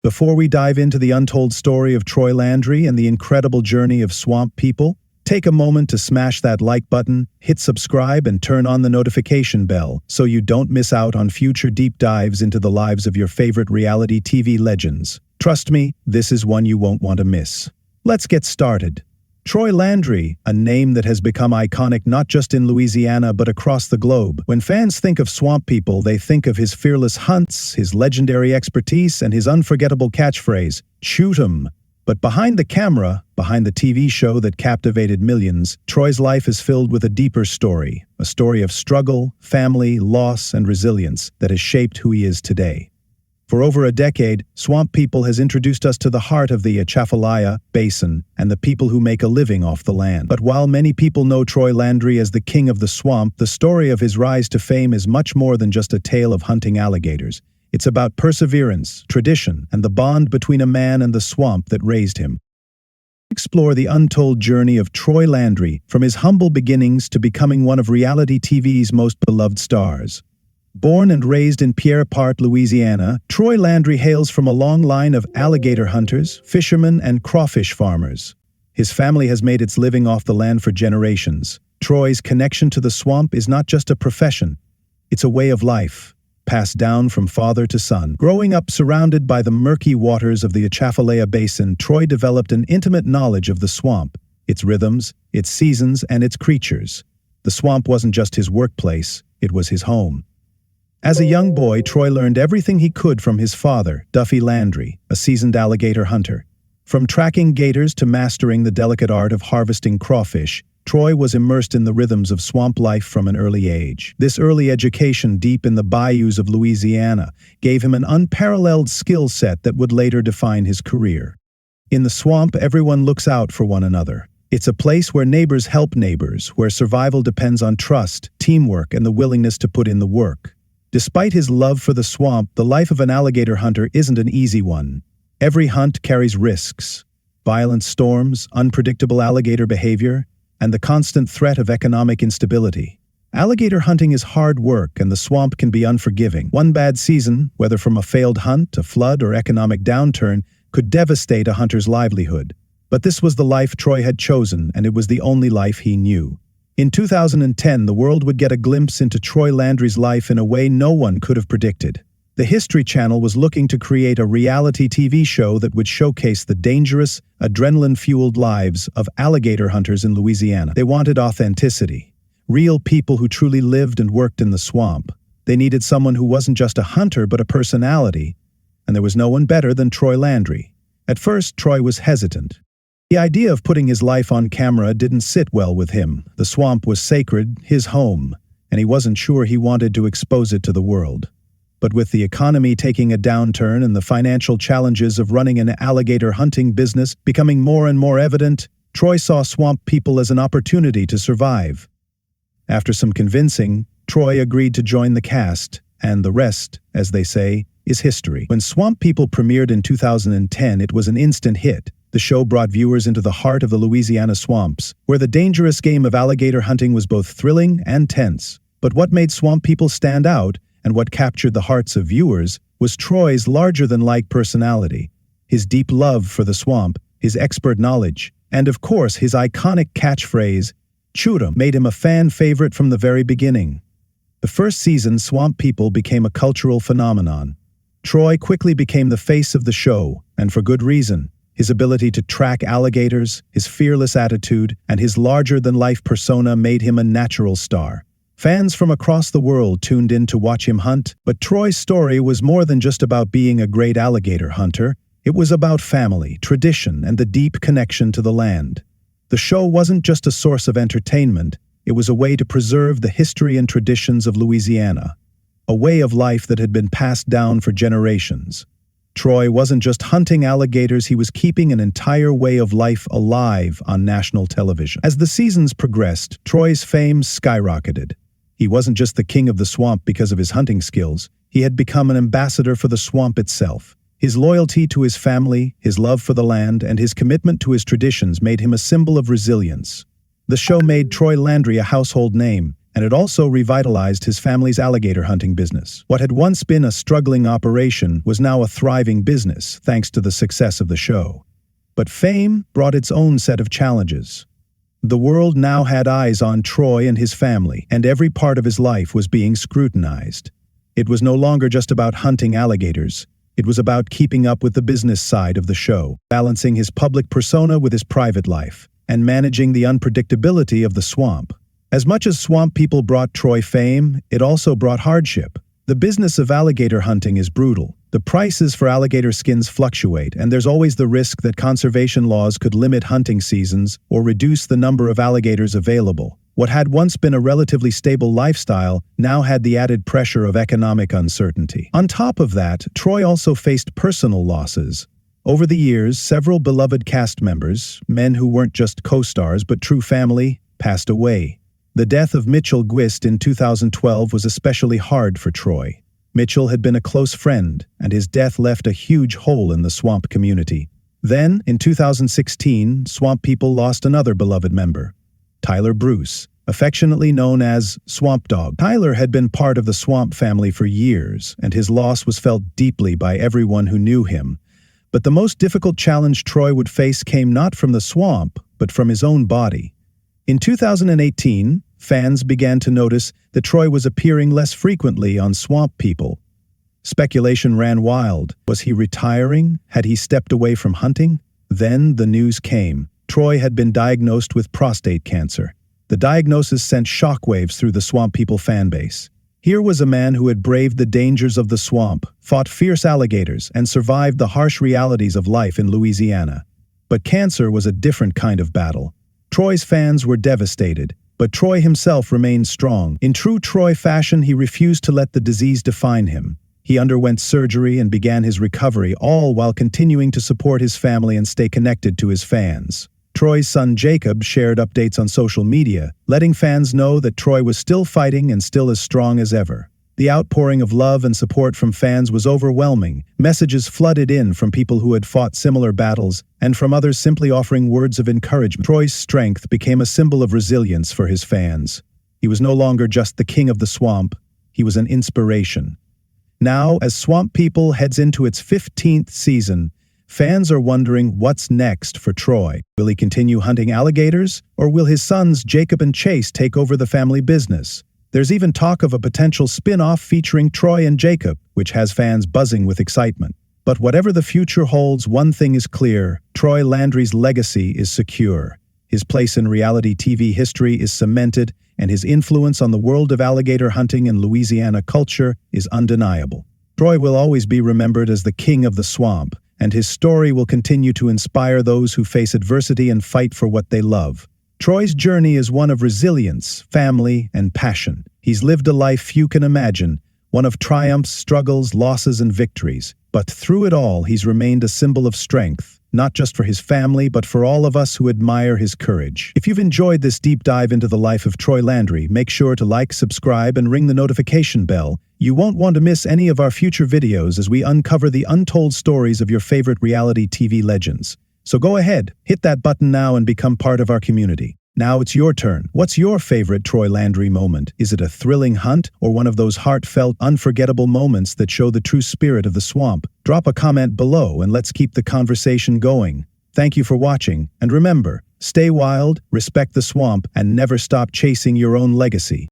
Before we dive into the untold story of Troy Landry and the incredible journey of swamp people, take a moment to smash that like button, hit subscribe, and turn on the notification bell so you don't miss out on future deep dives into the lives of your favorite reality TV legends. Trust me, this is one you won't want to miss. Let's get started. Troy Landry, a name that has become iconic not just in Louisiana but across the globe. When fans think of swamp people, they think of his fearless hunts, his legendary expertise, and his unforgettable catchphrase, "Shoot 'em." But behind the camera, behind the TV show that captivated millions, Troy's life is filled with a deeper story, a story of struggle, family, loss, and resilience that has shaped who he is today. For over a decade, Swamp People has introduced us to the heart of the Atchafalaya Basin and the people who make a living off the land. But while many people know Troy Landry as the king of the swamp, the story of his rise to fame is much more than just a tale of hunting alligators. It's about perseverance, tradition, and the bond between a man and the swamp that raised him. Explore the untold journey of Troy Landry, from his humble beginnings to becoming one of reality TV's most beloved stars. Born and raised in Pierre Part, Louisiana, Troy Landry hails from a long line of alligator hunters, fishermen, and crawfish farmers. His family has made its living off the land for generations. Troy's connection to the swamp is not just a profession, it's a way of life, passed down from father to son. Growing up surrounded by the murky waters of the Atchafalaya Basin, Troy developed an intimate knowledge of the swamp, its rhythms, its seasons, and its creatures. The swamp wasn't just his workplace, it was his home. As a young boy, Troy learned everything he could from his father, Duffy Landry, a seasoned alligator hunter. From tracking gators to mastering the delicate art of harvesting crawfish, Troy was immersed in the rhythms of swamp life from an early age. This early education deep in the bayous of Louisiana gave him an unparalleled skill set that would later define his career. In the swamp, everyone looks out for one another. It's a place where neighbors help neighbors, where survival depends on trust, teamwork, and the willingness to put in the work. Despite his love for the swamp, the life of an alligator hunter isn't an easy one. Every hunt carries risks: violent storms, unpredictable alligator behavior, and the constant threat of economic instability. Alligator hunting is hard work, and the swamp can be unforgiving. One bad season, whether from a failed hunt, a flood, or economic downturn, could devastate a hunter's livelihood. But this was the life Troy had chosen, and it was the only life he knew. In 2010, the world would get a glimpse into Troy Landry's life in a way no one could have predicted. The History Channel was looking to create a reality TV show that would showcase the dangerous, adrenaline-fueled lives of alligator hunters in Louisiana. They wanted authenticity, real people who truly lived and worked in the swamp. They needed someone who wasn't just a hunter but a personality, and there was no one better than Troy Landry. At first, Troy was hesitant. The idea of putting his life on camera didn't sit well with him. The swamp was sacred, his home, and he wasn't sure he wanted to expose it to the world. But with the economy taking a downturn and the financial challenges of running an alligator hunting business becoming more and more evident, Troy saw Swamp People as an opportunity to survive. After some convincing, Troy agreed to join the cast, and the rest, as they say, is history. When Swamp People premiered in 2010, it was an instant hit. The show brought viewers into the heart of the Louisiana swamps, where the dangerous game of alligator hunting was both thrilling and tense. But what made Swamp People stand out, and what captured the hearts of viewers, was Troy's larger-than-life personality, his deep love for the swamp, his expert knowledge, and of course his iconic catchphrase, "Shoot 'em," made him a fan favorite from the very beginning. The first season, Swamp People became a cultural phenomenon. Troy quickly became the face of the show, and for good reason. His ability to track alligators, his fearless attitude, and his larger-than-life persona made him a natural star. Fans from across the world tuned in to watch him hunt, but Troy's story was more than just about being a great alligator hunter. It was about family, tradition, and the deep connection to the land. The show wasn't just a source of entertainment, it was a way to preserve the history and traditions of Louisiana, a way of life that had been passed down for generations. Troy wasn't just hunting alligators, he was keeping an entire way of life alive on national television. As the seasons progressed, Troy's fame skyrocketed. He wasn't just the king of the swamp because of his hunting skills, he had become an ambassador for the swamp itself. His loyalty to his family, his love for the land, and his commitment to his traditions made him a symbol of resilience. The show made Troy Landry a household name, and it also revitalized his family's alligator hunting business. What had once been a struggling operation was now a thriving business, thanks to the success of the show. But fame brought its own set of challenges. The world now had eyes on Troy and his family, and every part of his life was being scrutinized. It was no longer just about hunting alligators. It was about keeping up with the business side of the show, balancing his public persona with his private life, and managing the unpredictability of the swamp. As much as swamp people brought Troy fame, it also brought hardship. The business of alligator hunting is brutal. The prices for alligator skins fluctuate, and there's always the risk that conservation laws could limit hunting seasons or reduce the number of alligators available. What had once been a relatively stable lifestyle now had the added pressure of economic uncertainty. On top of that, Troy also faced personal losses. Over the years, several beloved cast members, men who weren't just co-stars but true family, passed away. The death of Mitchell Gwist in 2012 was especially hard for Troy. Mitchell had been a close friend, and his death left a huge hole in the swamp community. Then, in 2016, swamp people lost another beloved member, Tyler Bruce, affectionately known as Swamp Dog. Tyler had been part of the Swamp family for years, and his loss was felt deeply by everyone who knew him. But the most difficult challenge Troy would face came not from the swamp, but from his own body. In 2018, fans began to notice that Troy was appearing less frequently on Swamp People. Speculation ran wild. Was he retiring? Had he stepped away from hunting? Then the news came. Troy had been diagnosed with prostate cancer. The diagnosis sent shockwaves through the Swamp People fanbase. Here was a man who had braved the dangers of the swamp, fought fierce alligators, and survived the harsh realities of life in Louisiana. But cancer was a different kind of battle. Troy's fans were devastated, but Troy himself remained strong. In true Troy fashion, he refused to let the disease define him. He underwent surgery and began his recovery, all while continuing to support his family and stay connected to his fans. Troy's son Jacob shared updates on social media, letting fans know that Troy was still fighting and still as strong as ever. The outpouring of love and support from fans was overwhelming. Messages flooded in from people who had fought similar battles, and from others simply offering words of encouragement. Troy's strength became a symbol of resilience for his fans. He was no longer just the king of the swamp, he was an inspiration. Now, as Swamp People heads into its 15th season, fans are wondering what's next for Troy. Will he continue hunting alligators, or will his sons Jacob and Chase take over the family business? There's even talk of a potential spin-off featuring Troy and Jacob, which has fans buzzing with excitement. But whatever the future holds, one thing is clear: Troy Landry's legacy is secure. His place in reality TV history is cemented, and his influence on the world of alligator hunting and Louisiana culture is undeniable. Troy will always be remembered as the king of the swamp, and his story will continue to inspire those who face adversity and fight for what they love. Troy's journey is one of resilience, family, and passion. He's lived a life few can imagine, one of triumphs, struggles, losses, and victories. But through it all, he's remained a symbol of strength, not just for his family, but for all of us who admire his courage. If you've enjoyed this deep dive into the life of Troy Landry, make sure to like, subscribe, and ring the notification bell. You won't want to miss any of our future videos as we uncover the untold stories of your favorite reality TV legends. So go ahead, hit that button now and become part of our community. Now it's your turn. What's your favorite Troy Landry moment? Is it a thrilling hunt or one of those heartfelt, unforgettable moments that show the true spirit of the swamp? Drop a comment below and let's keep the conversation going. Thank you for watching, and remember, stay wild, respect the swamp, and never stop chasing your own legacy.